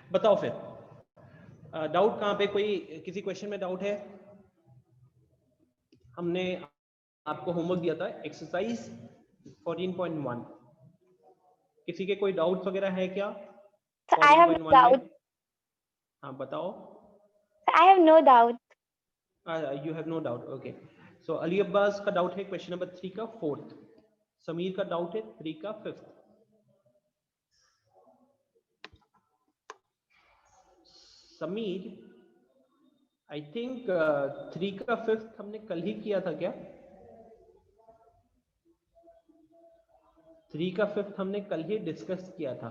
बताओ फिर डाउट कहाँ पे, कोई किसी क्वेश्चन में डाउट है? हमने आपको होमवर्क दिया था एक्सरसाइज 14.1, किसी के कोई डाउट्स वगैरह है क्या? So I have no 14.1 doubt. में हाँ बताओ। I have no doubt. You have no doubt, okay. So Ali Abbas का डाउट है क्वेश्चन नंबर 3 का 4th, समीर का डाउट है 3 का 5th। समीर आई थिंक 3 का 5th हमने कल ही किया था क्या? 3 का 5th हमने कल ही डिस्कस किया था।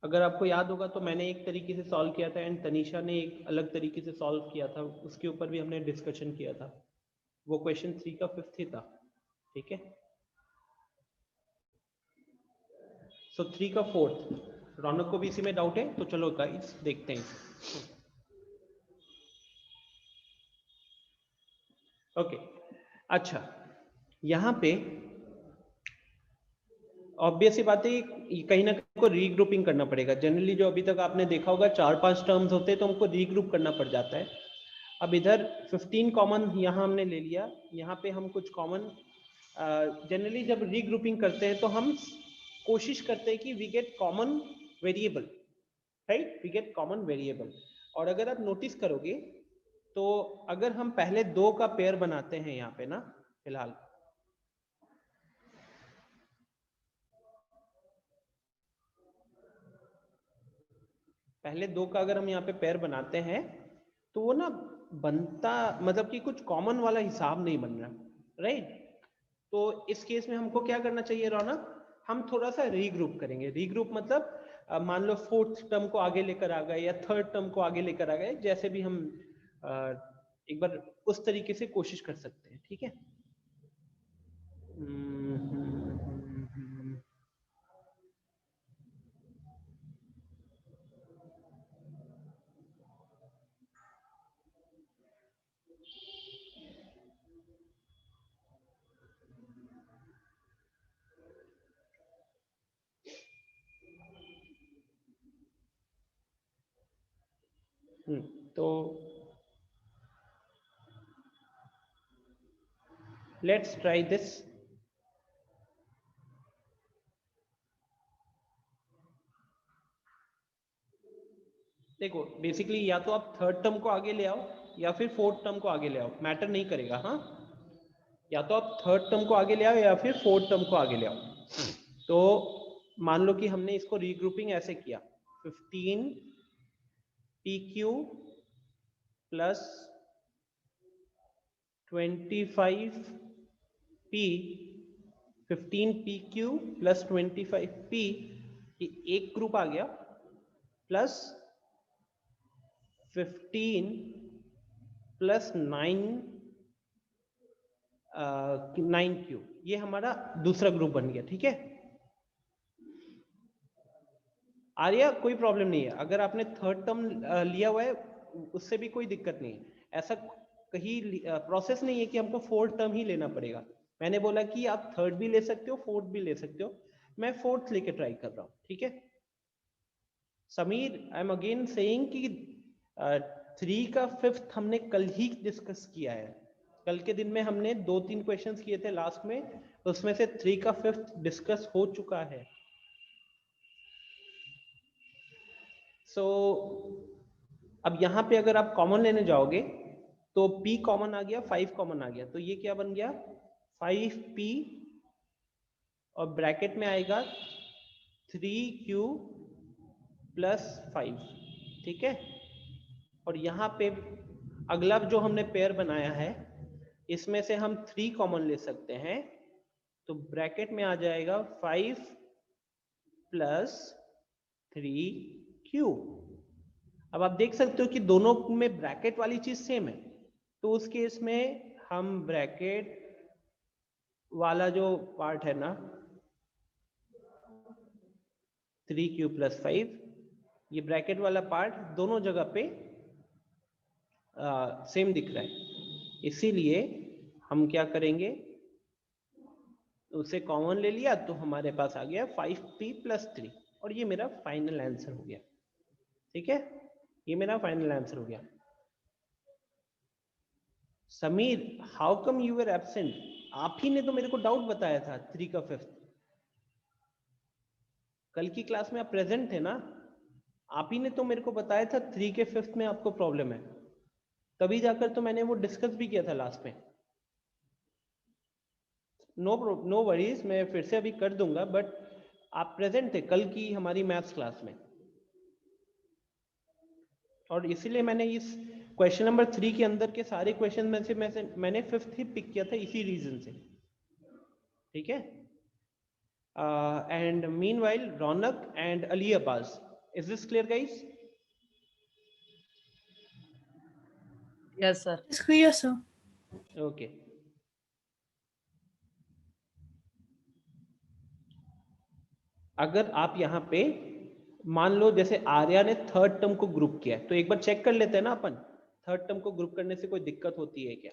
अगर आपको याद होगा तो मैंने एक तरीके से सॉल्व किया था एंड तनीषा ने एक अलग तरीके से सॉल्व किया था, उसके ऊपर भी हमने डिस्कशन किया था। वो क्वेश्चन 3 का 5th ही था, ठीक है। सो 3 का 4th, रौनक को भी इसी में डाउट है, तो चलो गाइस देखते हैं। ओके अच्छा, यहाँ पे ऑब्वियस ही बात है कहीं ना कहीं को रीग्रुपिंग करना पड़ेगा। जनरली जो अभी तक आपने देखा होगा 4-5 टर्म्स होते हैं तो हमको रीग्रुप करना पड़ जाता है। अब इधर 15 कॉमन यहाँ हमने ले लिया, यहाँ पे हम कुछ कॉमन जनरली जब रीग्रुपिंग करते हैं तो हम कोशिश करते हैं कि we get common variable, right, we get common variable. और अगर आप नोटिस करोगे तो अगर हम पहले 2 का पेयर बनाते हैं यहाँ पे ना, फिलहाल पहले 2 का अगर हम यहाँ पे पेयर बनाते हैं तो वो ना बनता, मतलब कि कुछ कॉमन वाला हिसाब नहीं बन रहा, राइट। तो इस केस में हमको क्या करना चाहिए रौनक, हम थोड़ा सा रीग्रुप करेंगे। रीग्रुप मतलब मान लो 4th टर्म को आगे लेकर आ गए या 3rd टर्म को आगे लेकर आ गए, जैसे भी हम एक बार उस तरीके से कोशिश कर सकते हैं, ठीक है। तो लेट्स ट्राई दिस। देखो बेसिकली या तो आप 3rd टर्म को आगे ले आओ या फिर 4th टर्म को आगे ले आओ, मैटर नहीं करेगा। हाँ, या तो आप 3rd टर्म को आगे ले आओ या फिर 4th टर्म को आगे ले आओ। तो मान लो कि हमने इसको रीग्रुपिंग ऐसे किया, 15 PQ plus 25 P, 15 PQ plus 25 P, ये एक ग्रुप आ गया, प्लस 15 प्लस 9Q, ये हमारा दूसरा ग्रुप बन गया, ठीक है। आर्या कोई प्रॉब्लम नहीं है, अगर आपने 3rd टर्म लिया हुआ है उससे भी कोई दिक्कत नहीं है। ऐसा कहीं प्रोसेस नहीं है कि हमको 4th टर्म ही लेना पड़ेगा। मैंने बोला कि आप 3rd भी ले सकते हो, 4th भी ले सकते हो, मैं 4th लेके ट्राई कर रहा हूँ, ठीक है। Sameer I am again saying कि 3 का 5th हमने कल ही डिस्कस किया है। कल के दिन में हमने 2-3 क्वेश्चंस किए थे लास्ट में, उसमें से 3 का 5th डिस्कस हो चुका है। सो अब यहाँ पे अगर आप कॉमन लेने जाओगे तो P कॉमन आ गया, 5 कॉमन आ गया, तो ये क्या बन गया 5P और ब्रैकेट में आएगा 3Q प्लस 5, ठीक है। और यहाँ पे अगला जो हमने पेयर बनाया है इसमें से हम 3 कॉमन ले सकते हैं, तो ब्रैकेट में आ जाएगा 5 प्लस 3Q। अब आप देख सकते हो कि दोनों में ब्रैकेट वाली चीज सेम है, तो उस केस में हम ब्रैकेट वाला जो पार्ट है ना 3Q प्लस 5, ये ब्रैकेट वाला पार्ट दोनों जगह पे सेम दिख रहा है, इसीलिए हम क्या करेंगे उसे कॉमन ले लिया तो हमारे पास आ गया 5p + 3 और ये मेरा फाइनल आंसर हो गया। ठीक है, ये मेरा फाइनल आंसर हो गया। Sameer, how come you were absent? आप ही ने तो मेरे को डाउट बताया था 3 का 5th। कल की क्लास में आप प्रेजेंट थे ना, आप ही ने तो मेरे को बताया था 3 के 5th में आपको प्रॉब्लम है, तभी जाकर तो मैंने वो डिस्कस भी किया था लास्ट में। नो वरीज, मैं फिर से अभी कर दूंगा, बट आप प्रेजेंट थे कल की हमारी मैथ्स क्लास में, और इसीलिए मैंने इस क्वेश्चन नंबर 3 के अंदर के सारे क्वेश्चन में से मैंने 5th ही पिक किया था इसी रीजन से। ठीक है, and meanwhile Raunak and Ali Abbas, is this clear guys? Yes, sir. It's clear, sir. Okay, अगर आप यहाँ पे मान लो जैसे आर्या ने थर्ड टर्म को ग्रुप किया है, तो एक बार चेक कर लेते हैं ना अपन, थर्ड टर्म को ग्रुप करने से कोई दिक्कत होती है क्या?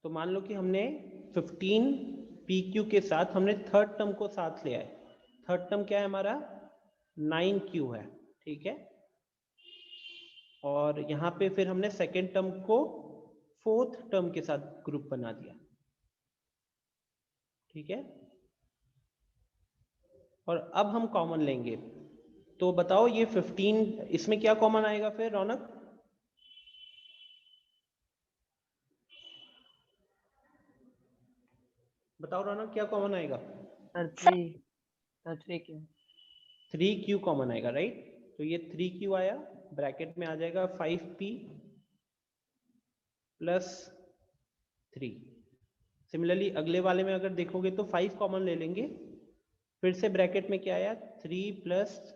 तो मान लो कि हमने 15 PQ के साथ हमने थर्ड टर्म को साथ ले आए। थर्ड टर्म क्या है हमारा? 9Q है। ठीक है, और यहाँ पे फिर हमने सेकेंड टर्म को फोर्थ टर्म के साथ ग्रुप बना दिया। ठीक है, और अब हम कॉमन लेंगे, तो बताओ ये 15 इसमें क्या कॉमन आएगा फिर रौनक? बताओ रौनक, क्या कॉमन आएगा? Sir, 3. Sir, 3Q. 3Q common आएगा, राइट? तो ये 3Q आया, ब्रैकेट में आ जाएगा 5P + 3। सिमिलरली अगले वाले में अगर देखोगे तो 5 कॉमन ले लेंगे, फिर से ब्रैकेट में क्या आया? 3 +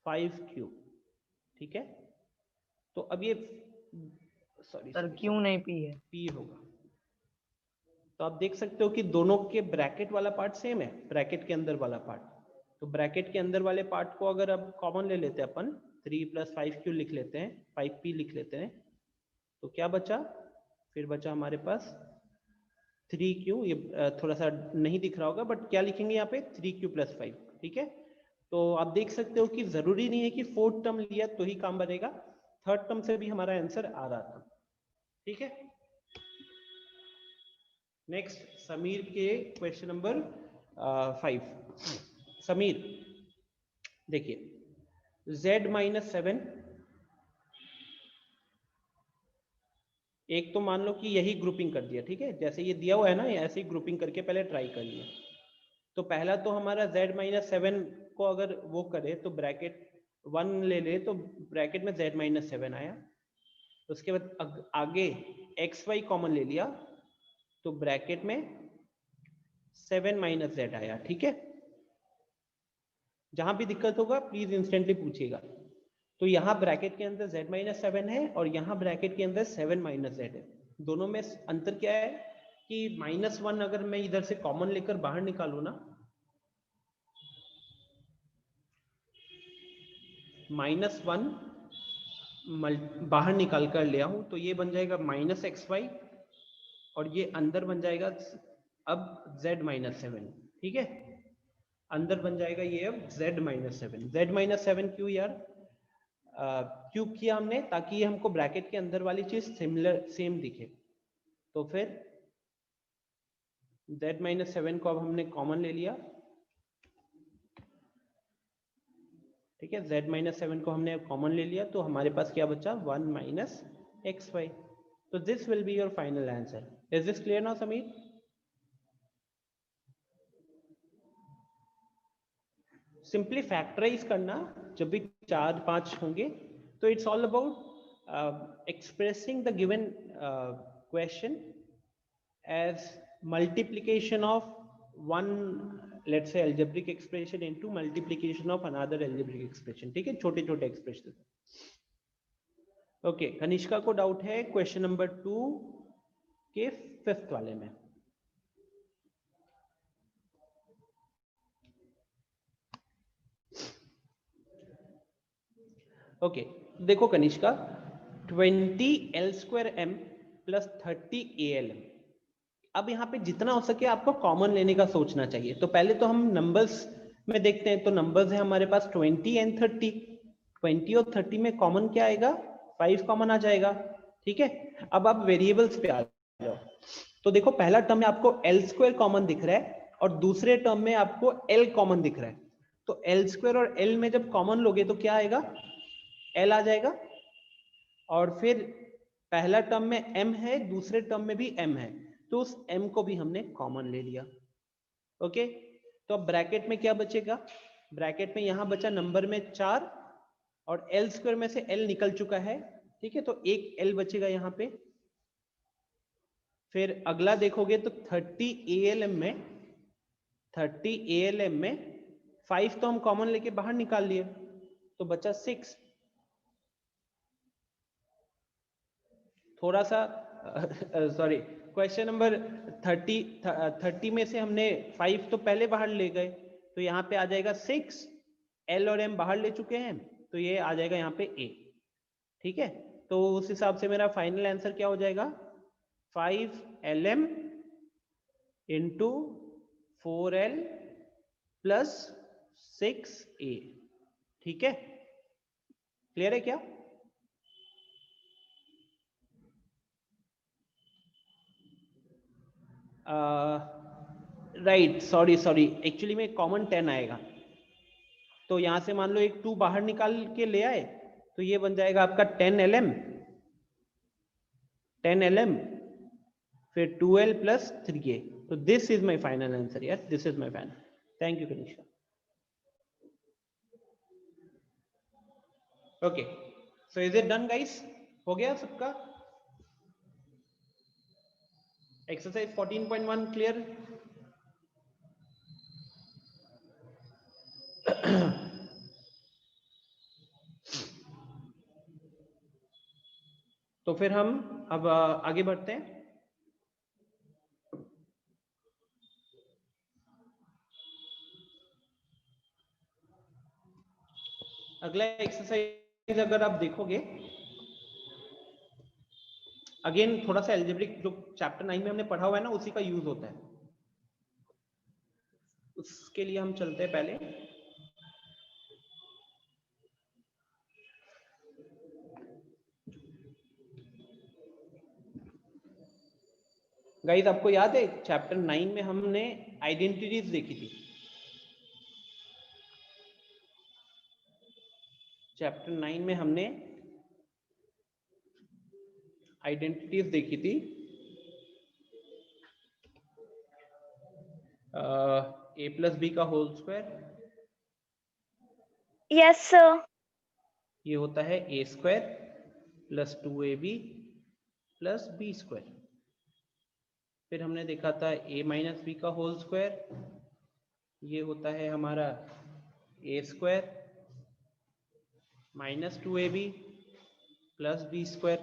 5Q। ठीक है, तो अब ये सॉरी Sir, Q नहीं P है. P होगा। तो आप देख सकते हो कि दोनों के ब्रैकेट वाला पार्ट सेम है, ब्रैकेट के अंदर वाला पार्ट। तो ब्रैकेट के अंदर वाले पार्ट को अगर अब कॉमन ले लेते हैं अपन, 3 + 5Q लिख लेते हैं, 5P लिख लेते हैं, तो क्या बचा? फिर बचा हमारे पास 3Q। ये थोड़ा सा नहीं दिख रहा होगा, बट क्या लिखेंगे यहाँ पे? 3Q + 5। ठीक है, तो आप देख सकते हो कि जरूरी नहीं है कि फोर्थ टर्म लिया तो ही काम बनेगा, थर्ड टर्म से भी हमारा आंसर आ रहा था। ठीक है, नेक्स्ट समीर के क्वेश्चन नंबर 5। समीर देखिए, Z-7, एक तो मान लो कि यही ग्रुपिंग कर दिया। ठीक है, जैसे ये दिया हुआ है ना, ऐसे ही ग्रुपिंग करके पहले ट्राई कर लिया। तो पहला तो हमारा Z-7 को अगर वो करे तो ब्रैकेट 1 ले ले, तो ब्रैकेट में Z-7 आया। उसके बाद आगे XY कॉमन ले लिया, तो ब्रैकेट में 7 - Z आया। ठीक है, जहां भी दिक्कत होगा प्लीज इंस्टेंटली पूछिएगा। तो यहाँ ब्रैकेट के अंदर Z-7 है और यहाँ ब्रैकेट के अंदर 7 - Z है। दोनों में अंतर क्या है कि -1 अगर मैं इधर से कॉमन लेकर बाहर निकालू ना, -1 बाहर निकाल कर ले आऊं, तो ये बन जाएगा -XY और ये अंदर बन जाएगा अब Z-7। ठीक है, अंदर बन जाएगा ये अब Z-7। Z-7 क्यों यार? क्यों किया हमने? ताकि ये हमको ब्रैकेट के अंदर वाली चीज सिमिलर सेम दिखे। तो फिर Z-7 को अब हमने कॉमन ले लिया। ठीक है, Z-7 को हमने कॉमन ले लिया, तो हमारे पास क्या बचा? 1 - XY। तो this will be your final answer. Is this clear now Sameer? Simply factorise करना जब भी 4-5 होंगे, तो it's all about expressing the given question as multiplication of one, let's say algebraic expression into multiplication of another algebraic expression। ठीक है, छोटे छोटे expression. Okay, Kanishka को डाउट है क्वेश्चन नंबर 2 के 5th वाले में। ओके, देखो Kanishka, 20 L square m plus 30 ALM। अब यहाँ पे जितना हो सके आपको कॉमन लेने का सोचना चाहिए। तो पहले तो हम नंबर्स में देखते हैं। तो नंबर्स है हमारे पास 20 एंड 30। 20 और 30 में कॉमन क्या आएगा? 5 कॉमन आ जाएगा। ठीक है, अब आप वेरिएबल्स पे आ जाओ। तो देखो पहला टर्म में आपको L स्क्वायर कॉमन दिख रहा है और दूसरे टर्म में आपको L कॉमन दिख रहा है। तो L स्क्वायर और L में जब कॉमन लोगे तो क्या आएगा? L आ जाएगा। और फिर पहला टर्म में m है, दूसरे टर्म में भी m है, तो उस m को भी हमने कॉमन ले लिया। ओके, तो अब ब्रैकेट में क्या बचेगा? ब्रैकेट में यहां बचा नंबर में 4 और L स्क्वायर में से L निकल चुका है। ठीक है, तो एक L बचेगा यहां पे। फिर अगला देखोगे तो 30 ALM में 5 तो हम कॉमन लेके बाहर निकाल लिए, तो बचा 6। थोड़ा सा सॉरी, क्वेश्चन नंबर 30 में से हमने 5 तो पहले बाहर ले गए, तो यहाँ पे आ जाएगा 6। L और M बाहर ले चुके हैं, तो ये आ जाएगा यहाँ पे A। ठीक है, तो उस हिसाब से मेरा फाइनल आंसर क्या हो जाएगा? 5LM into 4L plus 6A। ठीक है, क्लियर है क्या? राइट, सॉरी एक्चुअली में कॉमन 10 आएगा। तो यहां से मान लो एक 2 बाहर निकाल के ले आए, तो ये बन जाएगा आपका 10LM फिर 2L प्लस 3A। तो this is my final answer यार, this is my final. Thank you Kanishka. Okay, so is it done guys? हो गया सबका? Exercise 14.1 clear? तो फिर हम अब आगे बढ़ते हैं। अगला एक्सरसाइज अगर आप देखोगे, अगेन थोड़ा सा एल्जेब्रिक जो चैप्टर 9 में हमने पढ़ा हुआ है ना, उसी का यूज होता है। उसके लिए हम चलते हैं पहले। गाइस आपको याद है चैप्टर 9 में हमने आइडेंटिटीज देखी थी। चैप्टर 9 में हमने आइडेंटिटीज देखी थी। a प्लस बी का होल स्क्वायर, Yes, sir. ये होता है a square plus 2ab plus B square. फिर हमने देखा था a माइनस बी का होल स्क्वायर, ये होता है हमारा a square minus 2ab plus B square.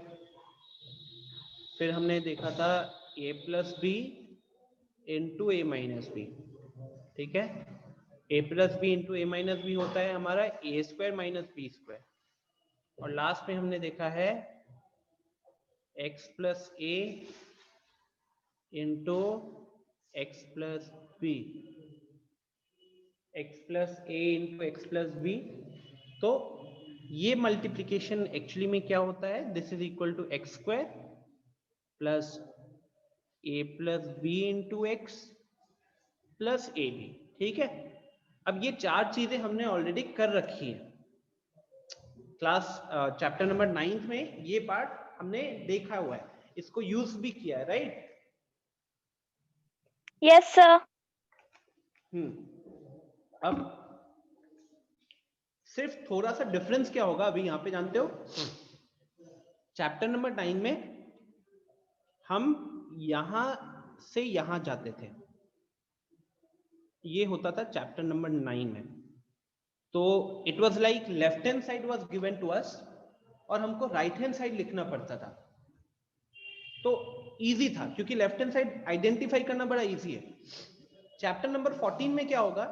फिर हमने देखा था a plus B into A minus B. ठीक है, a plus B into A minus B होता है हमारा A square minus B square. और लास्ट में हमने देखा है x प्लस ए into x plus b, x plus ए इंटू एक्स प्लस बी। तो ये मल्टीप्लीकेशन एक्चुअली में क्या होता है? This is equal to x square plus a plus B into x plus a b. ठीक है, अब ये चार चीजें हमने ऑलरेडी कर रखी है क्लास चैप्टर नंबर 9 में। ये पार्ट हमने देखा हुआ है, इसको यूज भी किया है, राइट? Yes, sir. अब सिर्फ थोड़ा सा डिफरेंस क्या होगा अभी यहाँ पे जानते हो? चैप्टर नंबर 9 में हम यहां से यहां जाते थे, ये होता था चैप्टर नंबर 9 में। तो it was like left hand side was given to us और हमको राइट हैंड साइड लिखना पड़ता था। तो इजी था क्योंकि लेफ्ट हैंड साइड आइडेंटिफाई करना बड़ा इजी है। चैप्टर नंबर 14 में क्या होगा?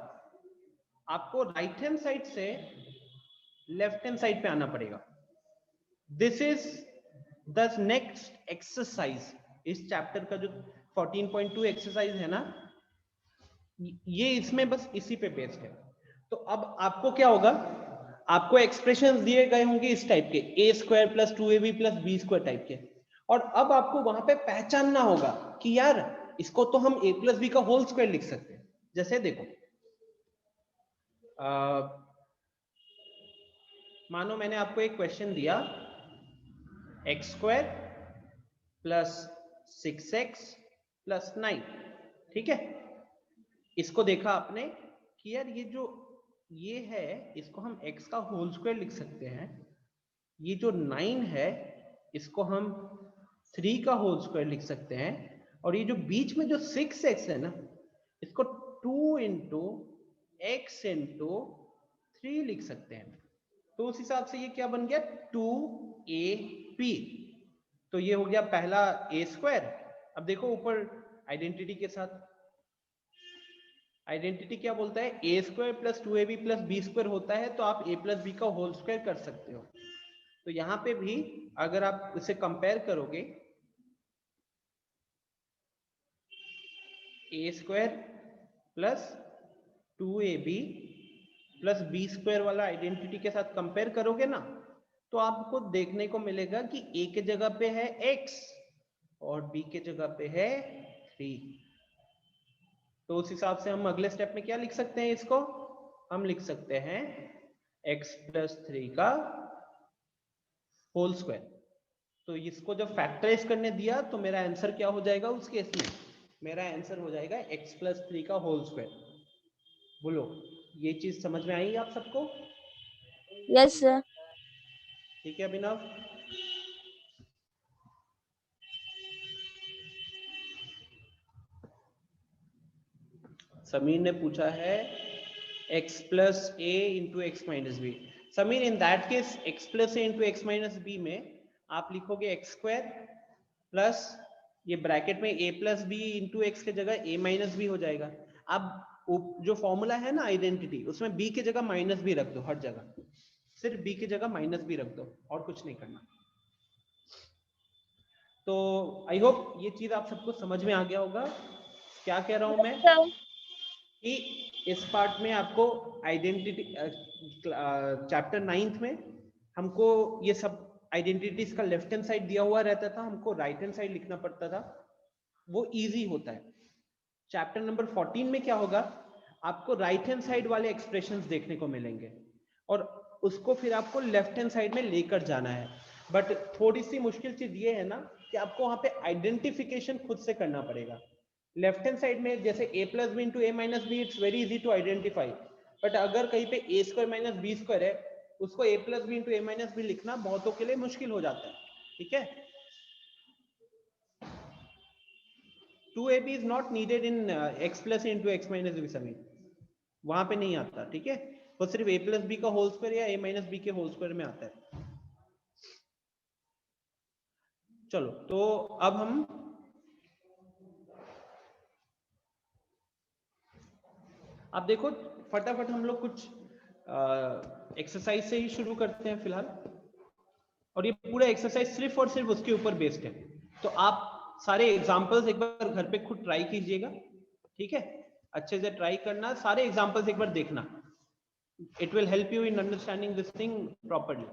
आपको राइट हैंड साइड से लेफ्ट हैंड साइड पे आना पड़ेगा। This is the next exercise. इस चैप्टर का जो 14.2 एक्सरसाइज है ना, ये इसमें बस इसी पे बेस्ड है। तो अब आपको क्या होगा, आपको एक्सप्रेशंस दिए गए होंगे इस टाइप के, a square plus 2ab plus B square type के, और अब आपको वहां पे पहचानना होगा कि यार इसको तो हम a प्लस बी का होल स्क्वायर लिख सकते हैं। जैसे देखो, मानो मैंने आपको एक क्वेश्चन दिया, x square plus 6x plus 9, ठीक है। इसको देखा आपने कि यार ये है, इसको हम x का होल स्क्वायर लिख सकते हैं, ये जो 9 है इसको हम 3 का होल स्क्वायर लिख सकते हैं, और ये जो बीच में जो 6x है ना, इसको 2 इंटू एक्स इंटू 3 लिख सकते हैं। तो उस हिसाब से ये क्या बन गया, 2ab। तो ये हो गया पहला a स्क्वायर। अब देखो ऊपर आइडेंटिटी के साथ, आइडेंटिटी क्या बोलता है, a square plus 2ab plus B square होता है, तो आप a प्लस बी का होल स्क्वायर कर सकते हो। तो यहां पे भी अगर आप इसे कंपेयर करोगे, a square plus 2ab plus B square वाला आइडेंटिटी के साथ कंपेयर करोगे ना, तो आपको देखने को मिलेगा कि a के जगह पे है x और b के जगह पे है 3। तो उस हिसाब से हम अगले स्टेप में क्या लिख सकते हैं, इसको हम लिख सकते हैं x प्लस 3 का होल स्क्वायर। तो इसको जब फैक्टराइज करने दिया तो मेरा आंसर क्या हो जाएगा, उस केस में मेरा आंसर हो जाएगा x प्लस 3 का होल स्क्वायर। बोलो, ये चीज समझ में आई आप सबको? Yes, sir. ठीक है अभिनव। समीर ने पूछा है x plus A into X minus B. Sameer, in that case x plus A into X minus B में आप लिखोगे एक्स स्क्वायर प्लस ये ब्रैकेट में a plus B into X के जगह a माइनस बी हो जाएगा। अब जो फॉर्मूला है ना आइडेंटिटी, उसमें b की जगह माइनस बी रख दो, हर जगह सिर्फ b की जगह माइनस बी रख दो, और कुछ नहीं करना। तो आई होप ये चीज आप सबको समझ में आ गया होगा। क्या कह रहा हूं मैं Sir. कि इस पार्ट में आपको आइडेंटिटी, चैप्टर 9th में हमको ये सब आइडेंटिटीज का लेफ्ट हैंड साइड दिया हुआ रहता था, हमको राइट हैंड साइड लिखना पड़ता था, वो इजी होता है। चैप्टर नंबर 14 में क्या होगा, आपको राइट हैंड साइड वाले एक्सप्रेशंस देखने को मिलेंगे और उसको फिर आपको लेफ्ट हैंड साइड में लेकर जाना है। बट थोड़ी सी मुश्किल चीज ये है ना कि आपको वहां पे आइडेंटिफिकेशन खुद से करना पड़ेगा। लेफ्ट हैंड साइड में जैसे a plus B into A minus B, it's very easy to identify. But अगर कहीं पे A square minus B square है, उसको a plus B into A minus B लिखना बहुतों के लिए मुश्किल हो जाता है। ठीक है, 2ab is not needed in x plus into x minus b सभी, वहां पे नहीं आता। ठीक है, वो सिर्फ a प्लस बी का होल स्क्वायर या a माइनस बी के होल स्क्वायर में आता है। चलो, तो अब अब देखो फटाफट हम लोग कुछ एक्सरसाइज से ही शुरू करते हैं फिलहाल, और ये पूरा एक्सरसाइज सिर्फ और सिर्फ उसके ऊपर बेस्ड है। तो आप सारे एग्जांपल्स एक बार घर पे खुद ट्राई कीजिएगा। ठीक है, अच्छे से ट्राई करना, सारे एग्जांपल्स एक बार देखना, it will help you in understanding this thing properly.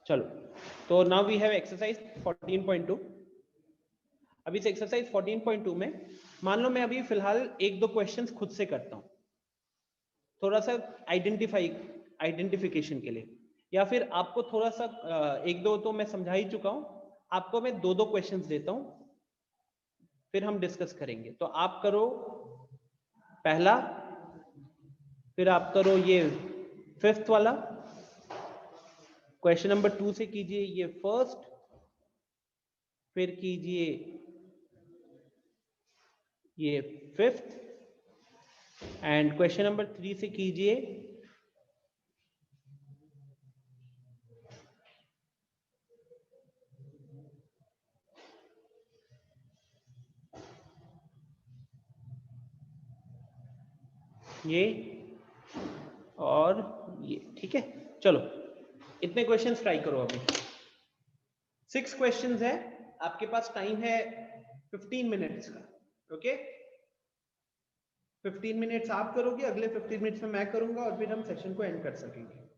चलो, तो नाउ वी हैव एक्सरसाइज 14.2। अभी इस एक्सरसाइज 14.2 में मान लो मैं अभी फिलहाल एक दो क्वेश्चंस खुद से करता हूं, थोड़ा सा आइडेंटिफिकेशन के लिए, या फिर आपको थोड़ा सा एक दो तो मैं समझा ही चुका हूं, आपको मैं दो दो क्वेश्चंस देता हूं, फिर हम डिस्कस करेंगे। तो आप करो पहला, फिर आप करो ये 5th वाला, क्वेश्चन नंबर 2 से कीजिए ये फर्स्ट, फिर कीजिए ये 5th, एंड क्वेश्चन नंबर 3 से कीजिए ये और ये, ठीक है। चलो इतने क्वेश्चंस ट्राई करो अभी। 6 क्वेश्चंस है, आपके पास टाइम है 15 मिनट्स का। ओके 15 मिनट्स आप करोगे, अगले 15 मिनट्स में मैं करूंगा और फिर हम सेशन को एंड कर सकेंगे।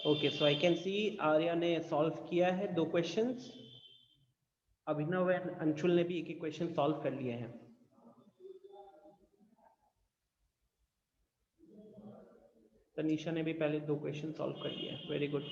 Okay so I can see Arya ने सॉल्व किया है 2 क्वेश्चंस, अभिनव एंड अंशुल ने भी एक एक क्वेश्चन सॉल्व कर लिए हैं। तनीषा ने भी पहले 2 क्वेश्चन सॉल्व कर लिए हैं, वेरी गुड।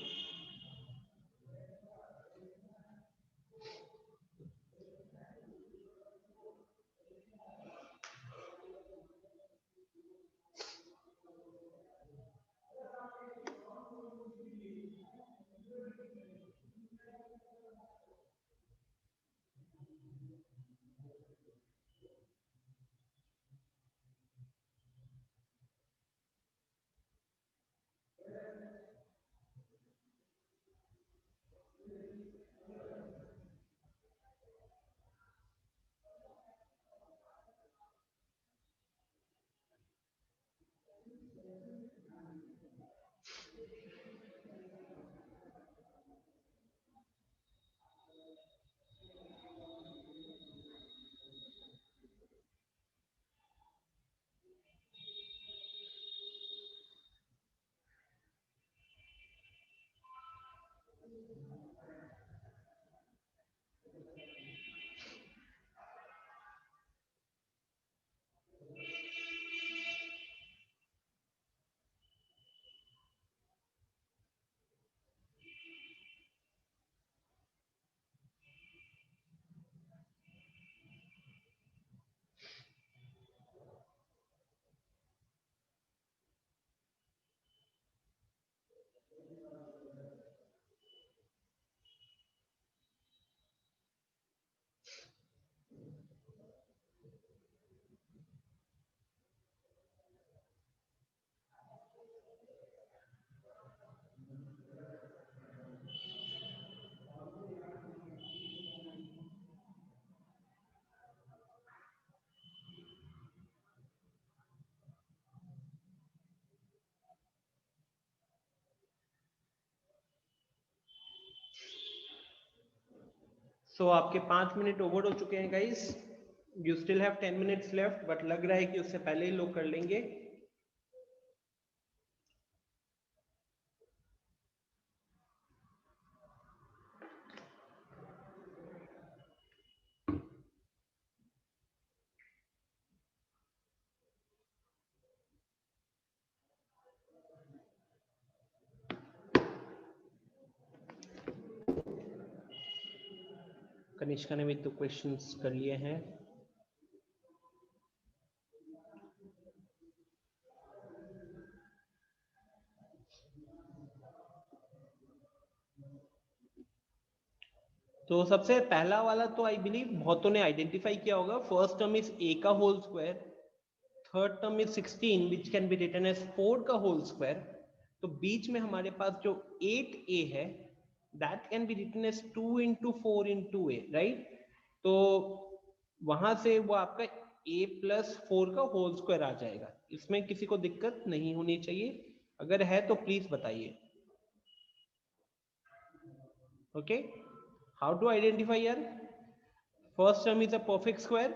सो आपके 5 मिनट ओवर हो चुके हैं guys. You still have 10 minutes left, but लग रहा है कि उससे पहले ही लोग कर लेंगे. कनिष्का ने भी 2 क्वेश्चंस कर लिए हैं. तो सबसे पहला वाला तो आई बिलीव बहुतों ने आइडेंटिफाई किया होगा. फर्स्ट टर्म इज a का whole square, third term is 16 which can be written as 4 का होल स्क्वायर. तो बीच में हमारे पास जो 8a है that can be written as 2 into 4 into a, right. तो वहां से वो आपका a plus 4 का होल स्क्वायर आ जाएगा. इसमें किसी को दिक्कत नहीं होनी चाहिए, अगर है तो प्लीज बताइए. ओके, हाउ टू आइडेंटिफाई यार? First term is a perfect square,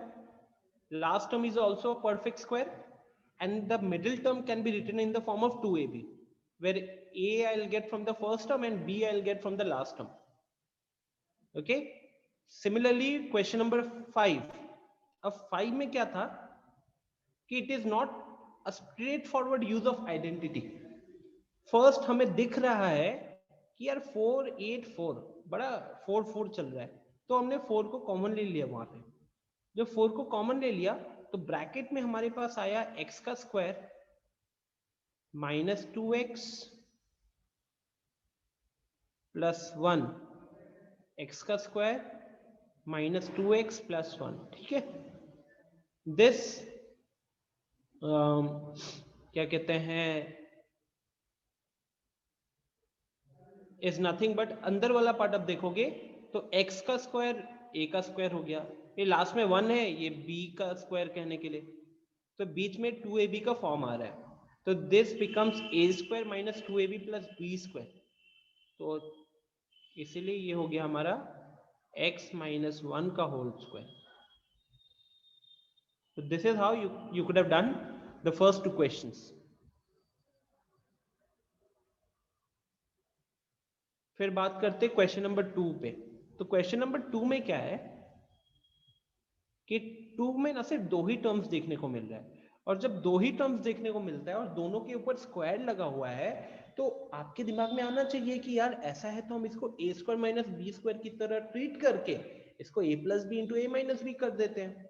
last term is also a perfect square, and the middle term can be written in the form of 2ab, where a I'll get from the first term and b I'll get from the last term. Okay, similarly question number 5. अब 5 में क्या था कि it is not a straightforward use of identity. First हमें दिख रहा है कि यार 4 8 4 बड़ा 4 4 चल रहा है, तो हमने 4 को कॉमन ले लिया. वहां पे जब 4 को कॉमन ले लिया तो ब्रैकेट में हमारे पास आया x का square minus 2x plus 1, x का स्क्वायर माइनस 2x प्लस 1. ठीक है, दिस क्या कहते हैं इज नथिंग बट, अंदर वाला पार्ट अब देखोगे तो x का स्क्वायर a का स्क्वायर हो गया, ये लास्ट में 1 है, ये b का स्क्वायर कहने के लिए, तो बीच में 2ab का फॉर्म आ रहा है. तो this becomes a square minus 2ab plus b square. तो इसीलिए ये हो गया हमारा x माइनस 1 का होल स्क्वायर. तो this is how you could have done the first 2 questions. फिर बात करते क्वेश्चन नंबर 2 पे. तो क्वेश्चन नंबर 2 में क्या है कि 2 में ना सिर्फ 2 ही टर्म्स देखने को मिल रहा है, और जब 2 ही टर्म्स देखने को मिलता है और दोनों के ऊपर स्क्वायर लगा हुआ है, तो आपके दिमाग में आना चाहिए कि यार ऐसा है तो हम इसको a square minus B square की तरह ट्रीट करके इसको a plus B into A minus B कर देते हैं.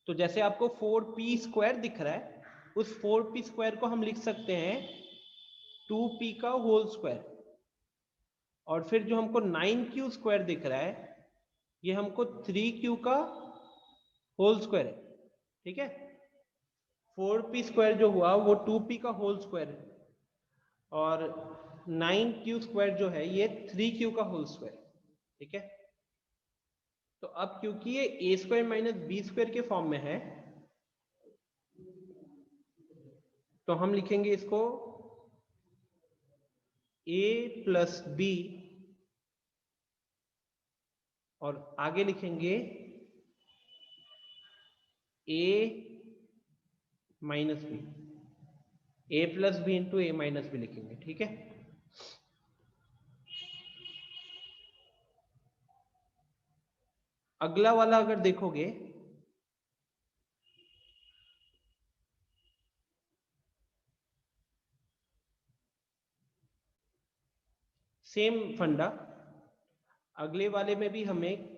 तो जैसे आपको 4p स्क्वायर दिख रहा है, उस 4p स्क्वायर को हम लिख सकते हैं 2p का होल स्क्वायर, और फिर जो हमको 9q स्क्वायर दिख रहा है ये हमको 3q का होल स्क्वायर है. ठीक है, 4p स्क्वायर जो हुआ वो 2p का होल स्क्वायर है, और 9q स्क्वायर जो है ये 3q का होल स्क्वायर. ठीक है, तो अब क्योंकि ये a square minus B square के फॉर्म में है, तो हम लिखेंगे इसको a प्लस बी, और आगे लिखेंगे a minus B, a plus B into A minus B लिखेंगे. ठीक है, अगला वाला अगर देखोगे सेम फंडा, अगले वाले में भी हमें,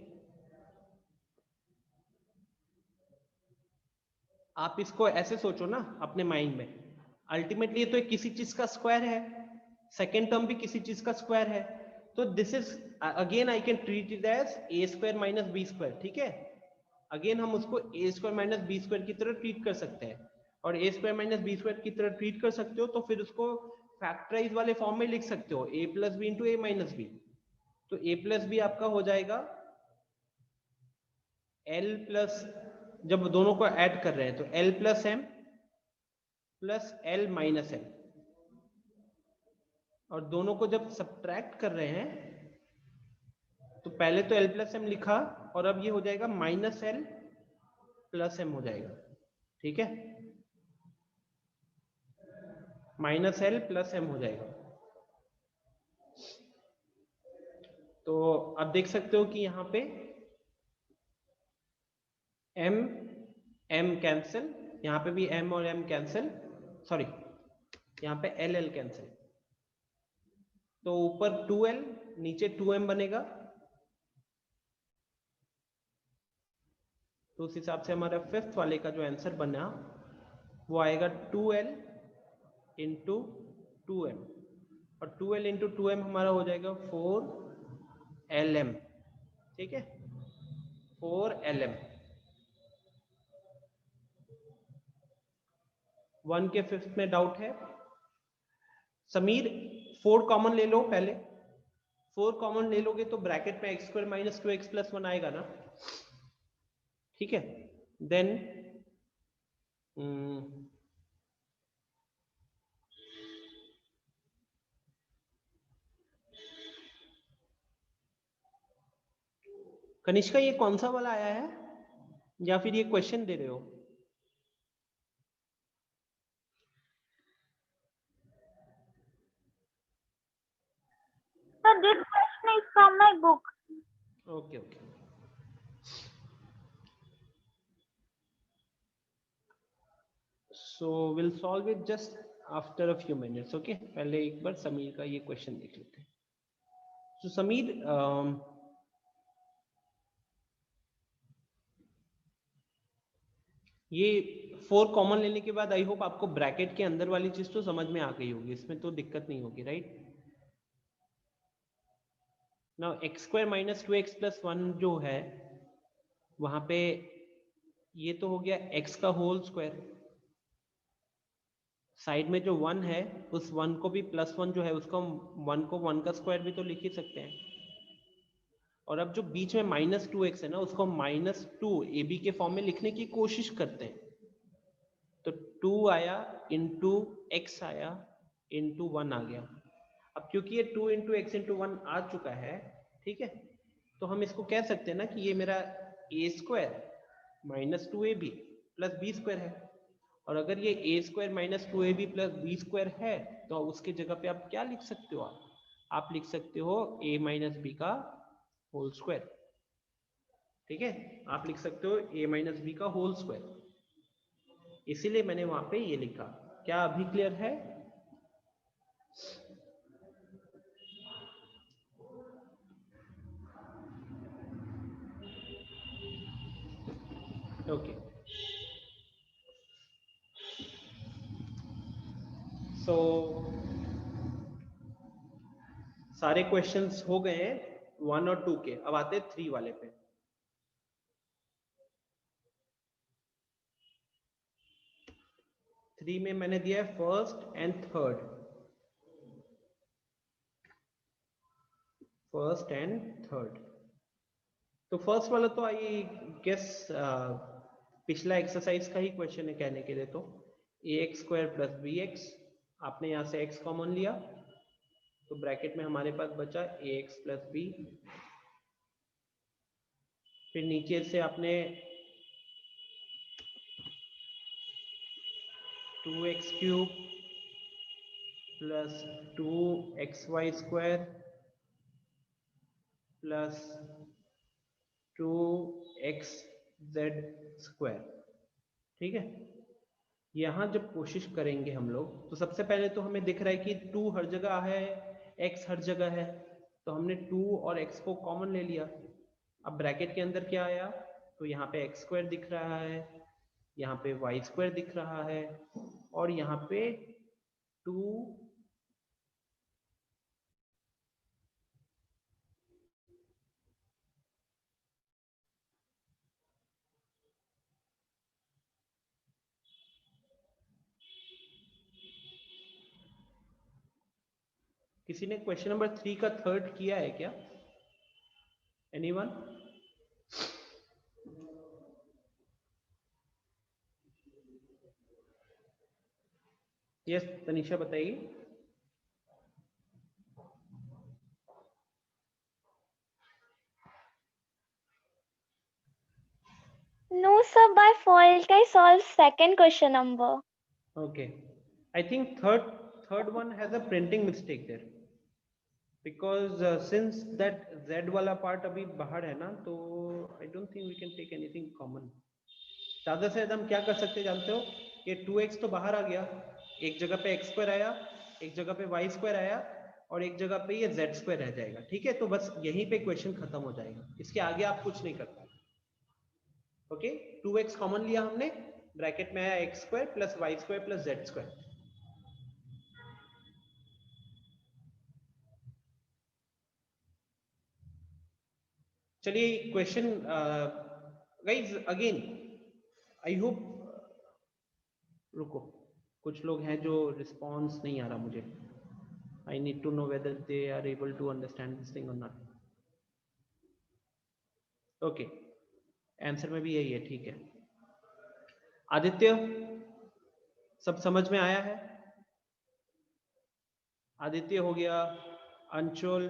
आप इसको ऐसे सोचो ना अपने माइंड में, अल्टीमेटली तो किसी चीज का स्क्वायर है, सेकेंड टर्म भी किसी चीज का स्क्वायर है, तो this is again I can treat it as A square minus B square. ठीक है, अगेन हम उसको A square minus B square की तरह ट्रीट कर सकते हैं, और A square minus B square की तरह ट्रीट कर सकते हो तो फिर उसको फैक्टराइज वाले फॉर्म में लिख सकते हो, ए plus B into A minus B. तो ए प्लस बी आपका हो जाएगा एल प्लस, जब दोनों को ऐड कर रहे हैं तो L plus M plus L minus L, और दोनों को जब सब्ट्रैक्ट कर रहे हैं तो पहले तो l प्लस एम लिखा और अब ये हो जाएगा माइनस एल प्लस एम हो जाएगा, ठीक है, माइनस एल प्लस एम हो जाएगा। तो आप देख सकते हो कि यहाँ पे m m कैंसिल, यहाँ पे भी m और m कैंसिल, सॉरी यहाँ पे l l कैंसिल, तो ऊपर 2l नीचे 2m बनेगा। तो उस हिसाब से हमारा फिफ्थ वाले का जो आंसर बना वो आएगा 2l इंटू 2m, और 2l इंटू 2m हमारा हो जाएगा 4lm, ठीक है, 4lm। 1 के फिफ्थ में डाउट है? समीर 4 कॉमन ले लो पहले, 4 कॉमन ले लोगे तो ब्रैकेट में x square minus 2x plus 1 आएगा ना, ठीक है। देन कनिष्का ये कौन सा वाला आया है या फिर ये क्वेश्चन दे रहे हो? Sir, this question is from my book. Okay okay, so will solve it just after a few minutes, okay. पहले एक बार समीर का ये क्वेश्चन देख लेते हैं। तो समीर ये 4 कॉमन लेने के बाद आई होप आपको ब्रैकेट के अंदर वाली चीज तो समझ में आ गई होगी, इसमें तो दिक्कत नहीं होगी, right. Now x square minus 2x plus 1 जो है वहां पे ये तो हो गया x का होल स्क्वायर, साइड में जो 1 है उस 1 को भी प्लस 1 जो है उसको 1 को 1 का स्क्वायर भी तो लिख ही सकते हैं। और अब जो बीच में माइनस 2x है ना उसको माइनस 2 ab के फॉर्म में लिखने की कोशिश करते हैं। तो 2 आया इंटू एक्स आया इंटू 1 आ गया। अब क्योंकि ये 2 इंटू एक्स इंटू 1 आ चुका है, ठीक है, तो हम इसको कह सकते हैं ना कि ये मेरा a square minus 2ab plus B square है। और अगर ये a square minus 2ab plus B square है तो उसके जगह पे आप क्या लिख सकते हो? आप लिख सकते हो a माइनस बी का होल स्क्वायर, ठीक है, आप लिख सकते हो a माइनस बी का होल स्क्वायर, इसीलिए मैंने वहां पे ये लिखा। क्या अभी क्लियर है? ओके, सो सारे क्वेश्चंस हो गए हैं 1 और 2 के। अब आते हैं 3 वाले पे। 3 में मैंने दिया है first and third, first and third. तो फर्स्ट वाला तो आई गेस पिछला एक्सरसाइज का ही क्वेश्चन है कहने के लिए। तो a x square plus b x, आपने यहाँ से x कॉमन लिया तो ब्रैकेट में हमारे पास बचा ए एक्स प्लस बी, फिर नीचे से आपने 2x cube plus 2xy square plus 2xz square, ठीक है। यहाँ जब कोशिश करेंगे हम लोग तो सबसे पहले तो हमें दिख रहा है कि 2 हर जगह है, x हर जगह है, तो हमने 2 और x को कॉमन ले लिया। अब ब्रैकेट के अंदर क्या आया? तो यहाँ पे x स्क्वायर दिख रहा है, यहाँ पे y स्क्वायर दिख रहा है, और यहाँ पे 2 किसी ने क्वेश्चन नंबर 3 का थर्ड किया है क्या? एनीवन? यस तनिषा बताइए। No, sir, by fault I solved second question number. Okay, I think third one has a printing mistake there, because since that z वाला part अभी बाहर है ना, तो I don't think we can take anything common. ज्यादा से ज्यादा हम क्या कर सकते हैं जानते हो, ये 2x तो बाहर आ गया, एक जगह पे x स्क्वायर आया, एक जगह पे y स्क्वायर आया, और एक जगह पे ये z स्क्वायर रह जाएगा, ठीक है। तो बस यहीं पे क्वेश्चन खत्म हो जाएगा, इसके आगे आप कुछ नहीं कर पाए। ओके, 2x कॉमन लिया हमने, ब्रैकेट में आया x square plus y square plus z square. चलिए question guys again, I hope, रुको, कुछ लोग हैं जो रिस्पॉन्स नहीं आ रहा मुझे। I need to know whether they are able to understand this thing और नॉट। ओके, आंसर में भी यही है, ठीक है। आदित्य, सब समझ में आया है? आदित्य हो गया, अंशुल,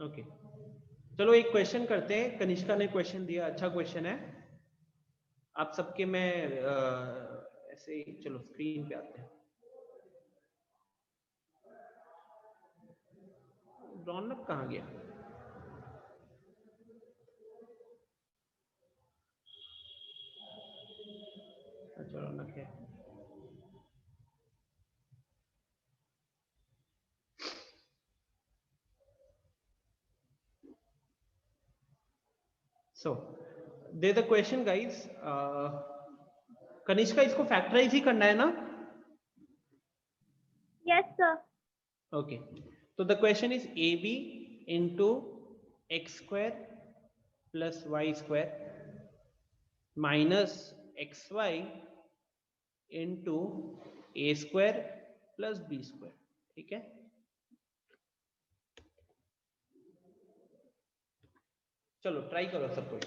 ओके। चलो एक क्वेश्चन करते हैं, कनिष्का ने क्वेश्चन दिया, अच्छा क्वेश्चन है। आप सबके मैं ऐसे ही, चलो स्क्रीन पे आते हैं। रौनक कहाँ गया? अच्छा रौनक है। So do the question guys, Kanishka इसको फैक्टराइज ही करना है ना? Yes, sir. ओके, तो the question is A B into X square plus Y square minus X Y into A square plus B square, ठीक है। चलो ट्राई करो सब कोई,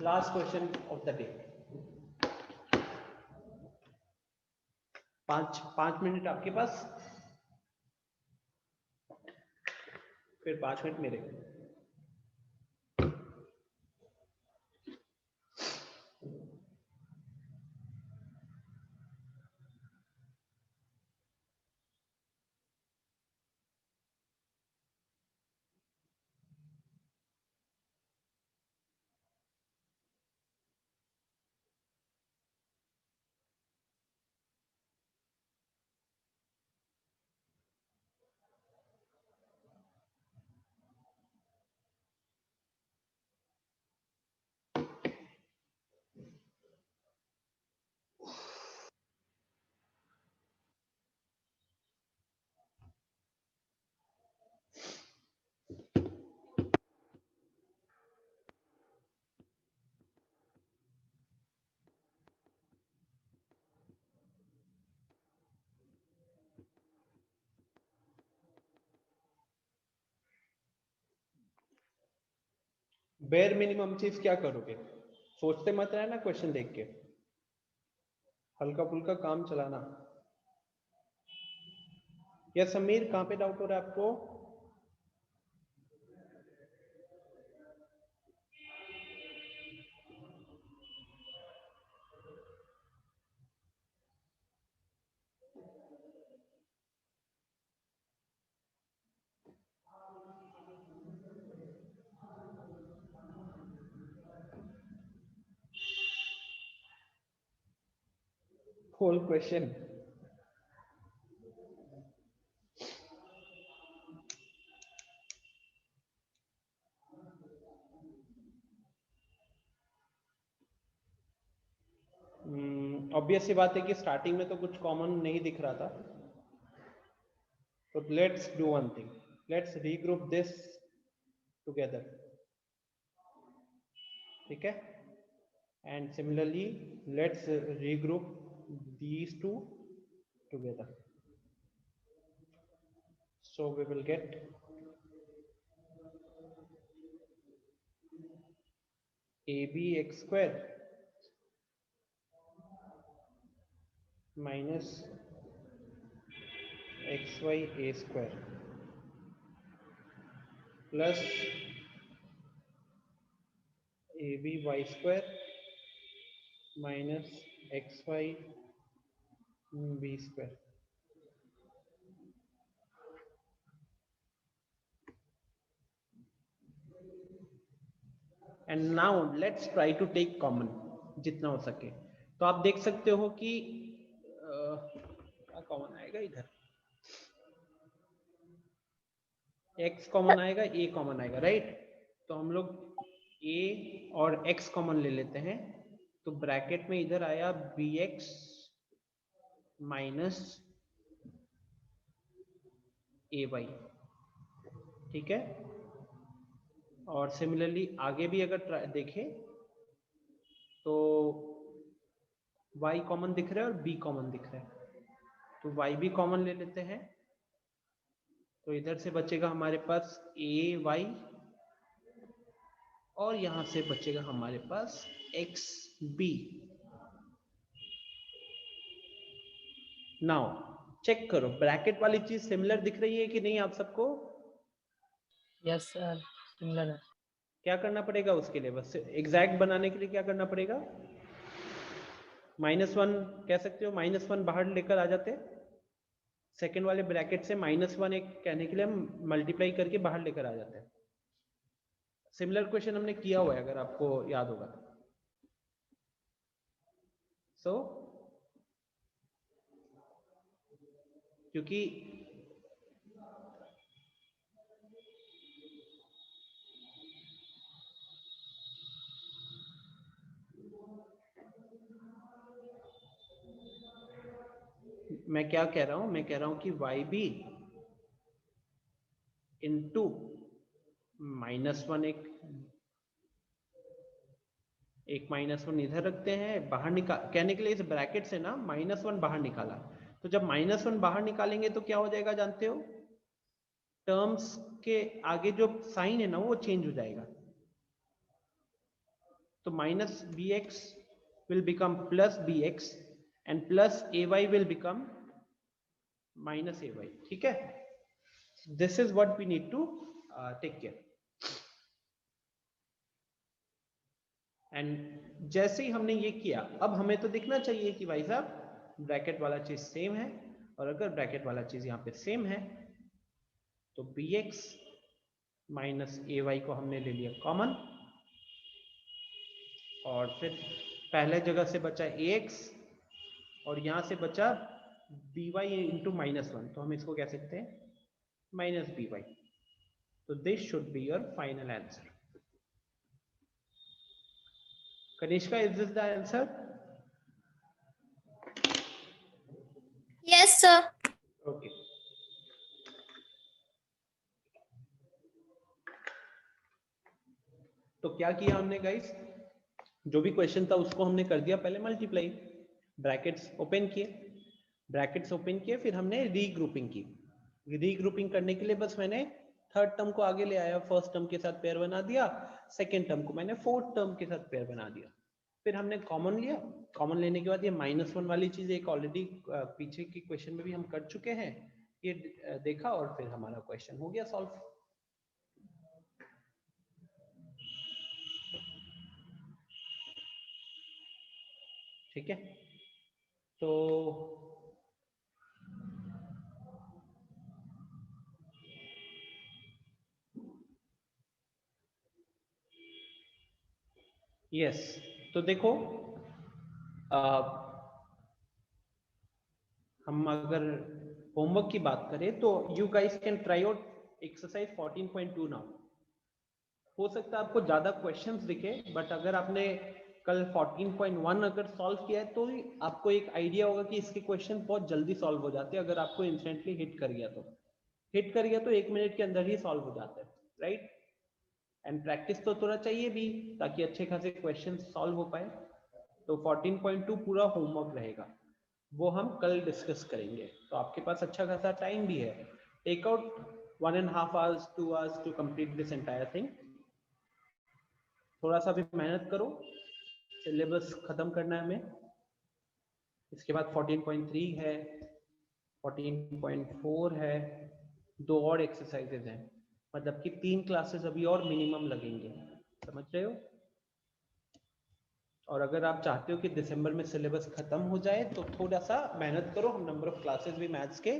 last question of the day. 5 minute आपके पास, फिर 5 मिनट मेरे। बेयर मिनिमम चीज क्या करोगे? सोचते मत रहना क्वेश्चन देख के, हल्का फुल्का काम चलाना। या समीर, कहाँ पे डाउट हो रहा है आपको? Whole question. ऑब्वियस सी बात है कि स्टार्टिंग में तो कुछ कॉमन नहीं दिख रहा था, तो let's do one thing, let's regroup this together, ठीक है। And similarly let's regroup these two together, so we will get ab x square minus xy a square plus ab y square minus xy b square. And now let's try to take common जितना हो सके। तो आप देख सकते हो कि क्या कॉमन आएगा इधर, x कॉमन आएगा, a कॉमन आएगा, राइट। तो हम लोग a और x कॉमन ले लेते हैं। तो ब्रैकेट में इधर आया bx माइनस ay, ठीक है। और सिमिलरली आगे भी अगर देखें तो y कॉमन दिख रहा है और b कॉमन दिख रहा है, तो y भी कॉमन ले लेते हैं। तो इधर से बचेगा हमारे पास ay और यहां से बचेगा हमारे पास xb। नाउ चेक करो ब्रैकेट वाली चीज सिमिलर दिख रही है कि नहीं आप सबको? यस सर, सिमिलर है। क्या करना पड़ेगा उसके लिए, बस एग्जैक्ट बनाने के लिए क्या करना पड़ेगा? -1 कह सकते हो, -1 बाहर लेकर आ जाते, सेकेंड वाले ब्रैकेट से -1 एक कहने के लिए हम मल्टीप्लाई करके बाहर लेकर आ जाते हैं। सिमिलर क्वेश्चन हमने किया हुआ है अगर आपको याद होगा। सो क्योंकि मैं क्या कह रहा हूं, मैं कह रहा हूं कि yb इंटू -1 एक -1 इधर रखते हैं, बाहर निकाल कहने के लिए इस ब्रैकेट से ना -1 बाहर निकाला। तो जब -1 बाहर निकालेंगे तो क्या हो जाएगा जानते हो? टर्म्स के आगे जो साइन है ना वो चेंज हो जाएगा। तो -bx will become +bx and +ay will become -ay, ठीक है। This is what we need to take care. And जैसे ही हमने ये किया, अब हमें तो दिखना चाहिए कि भाई साहब ब्रैकेट वाला चीज सेम है, और अगर ब्रैकेट वाला चीज यहाँ पे सेम है तो bx माइनस ay को हमने ले लिया कॉमन, और फिर पहले जगह से बचा ax और यहां से बचा by इंटू -1, तो हम इसको कह सकते हैं -by। तो this should be your final answer. Kanishka, is this the answer? Yes, sir. Okay. तो क्या किया हमने गाइस, जो भी क्वेश्चन था उसको हमने कर दिया पहले मल्टीप्लाई, ब्रैकेट्स ओपन किए, फिर हमने रीग्रुपिंग की। रीग्रुपिंग करने के लिए बस मैंने थर्ड टर्म को आगे ले आया, फर्स्ट टर्म के साथ पेयर बना दिया, सेकेंड टर्म को मैंने फोर्थ टर्म के साथ पेयर बना दिया। फिर हमने कॉमन लिया, कॉमन लेने के बाद ये -1 वाली चीज एक ऑलरेडी पीछे की क्वेश्चन में भी हम कर चुके हैं, ये देखा और फिर हमारा क्वेश्चन हो गया सॉल्व। ठीक है, तो यस तो देखो हम अगर होमवर्क की बात करें तो you guys can try out exercise 14.2 now. हो सकता है आपको ज्यादा क्वेश्चंस दिखे, बट अगर आपने कल 14.1 अगर सॉल्व किया है तो आपको एक आइडिया होगा कि इसके क्वेश्चन बहुत जल्दी सॉल्व हो जाते हैं। अगर आपको इंस्टेंटली हिट कर गया तो 1 मिनट के अंदर ही सॉल्व हो जाता है, राइट। एंड प्रैक्टिस तो थोड़ा चाहिए भी ताकि अच्छे खासे क्वेश्चन सॉल्व हो पाए। तो 14.2 पूरा होमवर्क रहेगा, वो हम कल डिस्कस करेंगे। तो आपके पास अच्छा खासा टाइम भी है, take out 1.5 hours 2 hours to complete this entire thing. थोड़ा सा भी मेहनत करो, सिलेबस खत्म करना है हमें। इसके बाद 14.3 है, 14.4 है, 2 और एक्सरसाइजेज हैं, मतलब कि 3 क्लासेस अभी और मिनिमम लगेंगे, समझ रहे हो। और अगर आप चाहते हो कि दिसंबर में सिलेबस खत्म हो जाए तो थोड़ा सा मेहनत करो, हम नंबर ऑफ क्लासेस भी मैथ्स के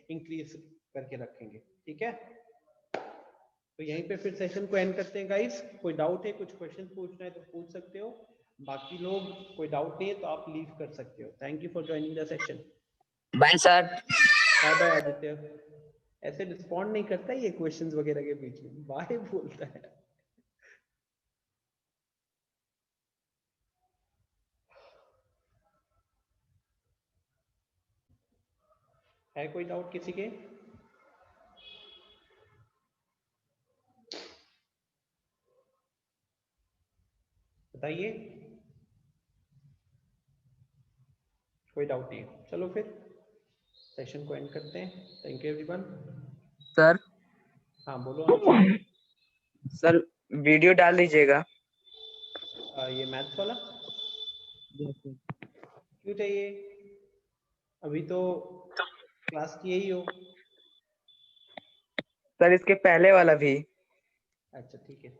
इंक्रीज करके रखेंगे, ठीक है। तो यहीं पे फिर सेशन को एंड करते हैं गाइस। कोई डाउट है, कुछ क्वेश्चन पूछना है तो पूछ सकते हो, बाकी लोग कोई डाउट नहीं है तो आप लीव कर सकते हो। Thank you for joining the session. Bye sir. Bye bye Aditya. ऐसे रिस्पॉन्ड नहीं करता ये क्वेश्चंस वगैरह के बीच में, बाय बोलता है कोई डाउट किसी के? बताइए, कोई डाउट नहीं है, चलो फिर सेशन को एंड करते हैं। Thank you everyone. सर हाँ बोलो। सर वीडियो डाल दीजिएगा। ये मैथ्स वाला क्यों चाहिए? अभी तो क्लास किए ही हो। सर इसके पहले वाला भी। अच्छा ठीक है।